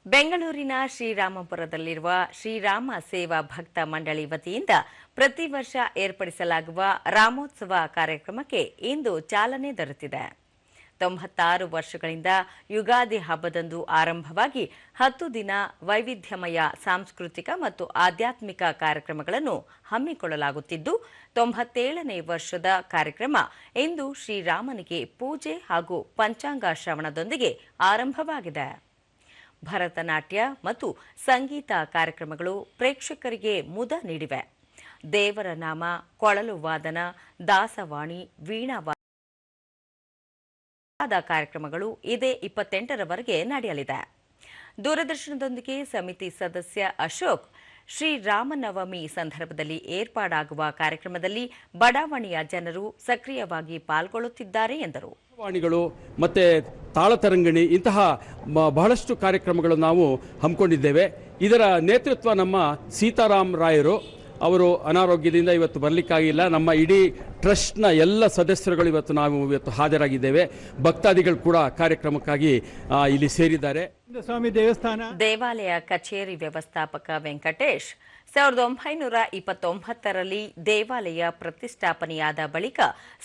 ಬೆಂಗಳೂರಿನ ಶ್ರೀರಾಮಪುರದಲ್ಲಿರುವ ಶ್ರೀರಾಮ ಸೇವಾ ಭಕ್ತ ಮಂಡಳಿ ವತಿಯಿಂದ ಪ್ರತಿ ವರ್ಷ ಏರ್ಪಡಿಸಲಾಗುವ ರಾಮೋತ್ಸವ ಕಾರ್ಯಕ್ರಮಕ್ಕೆ ಇಂದು ಚಾಲನೆ ದೊರೆತಿದೆ. 96 ವರ್ಷಗಳಿಂದ ಯುಗಾದಿ ಹಬ್ಬದಂದು ಆರಂಭವಾಗಿ 10 ದಿನ ವೈವಿಧ್ಯಮಯ ಸಾಂಸ್ಕೃತಿಕ ಮತ್ತು ಆಧ್ಯಾತ್ಮಿಕ ಕಾರ್ಯಕ್ರಮಗಳನ್ನು ಹಮ್ಮಿಕೊಳ್ಳಲಾಗುತ್ತಿದ್ದು 97ನೇ ವರ್ಷದ ಕಾರ್ಯಕ್ರಮ ಇಂದು ಶ್ರೀರಾಮನಿಗೆ ಪೂಜೆ ಹಾಗೂ ಪಂಚಾಂಗ ಶ್ರವಣದೊಂದಿಗೆ ಆರಂಭವಾಗಿದೆ. ಭರತನಾಟ್ಯ ಮತ್ತು ಸಂಗೀತ ಕಾರ್ಯಕ್ರಮಗಳು ಪ್ರೇಕ್ಷಕರಿಗೆ ಮುದ ನೀಡಿವೆ. ದೇವರ ನಾಮ, ಕೊಳಲು ವಾದನ, ದಾಸವಾಣಿ, ವೀಣಾ ಕಾರ್ಯಕ್ರಮಗಳು ಇದೇ 28ರವರೆಗೆ ನಡೆಯಲಿದೆ. ದೂರದರ್ಶನದೊಂದಿಗೆ ಸಮಿತಿ ಸದಸ್ಯ ಅಶೋಕ್ ಶ್ರೀರಾಮನವಮಿ ಸಂದರ್ಭದಲ್ಲಿ ಏರ್ಪಾಡಾಗುವ ಕಾರ್ಯಕ್ರಮದಲ್ಲಿ ಬಡಾವಣೆಯ ಜನರು ಸಕ್ರಿಯವಾಗಿ ಪಾಲ್ಗೊಳ್ಳುತ್ತಿದ್ದಾರೆ ಎಂದರು. ವಾಣಿಗಳು ಮತ್ತೆ ತಾಳತರಂಗಿಣಿ ಇಂತಹ ಬಹಳಷ್ಟು ಕಾರ್ಯಕ್ರಮಗಳು ನಾವು ಹಮ್ಮಿಕೊಂಡಿದ್ದೇವೆ. ಇದರ ನೇತೃತ್ವ ನಮ್ಮ ಸೀತಾರಾಮ್ ರಾಯರು. ಅವರು ಅನಾರೋಗ್ಯದಿಂದ ಇವತ್ತು ಬರಲಿಕ್ಕಾಗಿಲ್ಲ. ನಮ್ಮ ಇಡೀ ಟ್ರಸ್ಟ್ನ ಎಲ್ಲ ಸದಸ್ಯರುಗಳು ಇವತ್ತು ಹಾಜರಾಗಿದ್ದೇವೆ. ಭಕ್ತಾದಿಗಳು ಕೂಡ ಕಾರ್ಯಕ್ರಮಕ್ಕಾಗಿ ಇಲ್ಲಿ ಸೇರಿದ್ದಾರೆ. ಸ್ವಾಮಿ ದೇವಸ್ಥಾನ ದೇವಾಲಯ ಕಚೇರಿ ವ್ಯವಸ್ಥಾಪಕ ವೆಂಕಟೇಶ್ 1929ರಲ್ಲಿ ದೇವಾಲಯ ಪ್ರತಿಷ್ಠಾಪನೆಯಾದ ಬಳಿಕ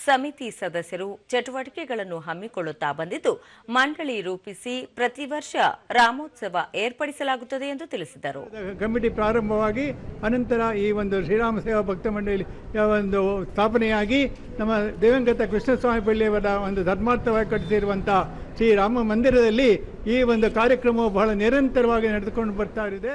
ಸಮಿತಿ ಸದಸ್ಯರು ಚಟುವಟಿಕೆಗಳನ್ನು ಹಮ್ಮಿಕೊಳ್ಳುತ್ತಾ ಬಂದಿದ್ದು ಮಂಡಳಿ ರೂಪಿಸಿ ಪ್ರತಿ ವರ್ಷ ರಾಮೋತ್ಸವ ಏರ್ಪಡಿಸಲಾಗುತ್ತದೆ ಎಂದು ತಿಳಿಸಿದರು. ಕಮಿಟಿ ಪ್ರಾರಂಭವಾಗಿ ಅನಂತರ ಈ ಒಂದು ಶ್ರೀರಾಮ ಸೇವಾ ಭಕ್ತ ಮಂಡಳಿ ಒಂದು ಸ್ಥಾಪನೆಯಾಗಿ ನಮ್ಮ ದಿವಂಗತ ಕೃಷ್ಣಸ್ವಾಮಿ ಪಳ್ಳಿಯವರ ಒಂದು ಧರ್ಮಾರ್ಥವಾಗಿ ಕಟ್ಟಿಸಿರುವಂತಹ ಶ್ರೀರಾಮ ಮಂದಿರದಲ್ಲಿ ಈ ಒಂದು ಕಾರ್ಯಕ್ರಮವು ಬಹಳ ನಿರಂತರವಾಗಿ ನಡೆದುಕೊಂಡು ಬರ್ತಾ ಇದೆ.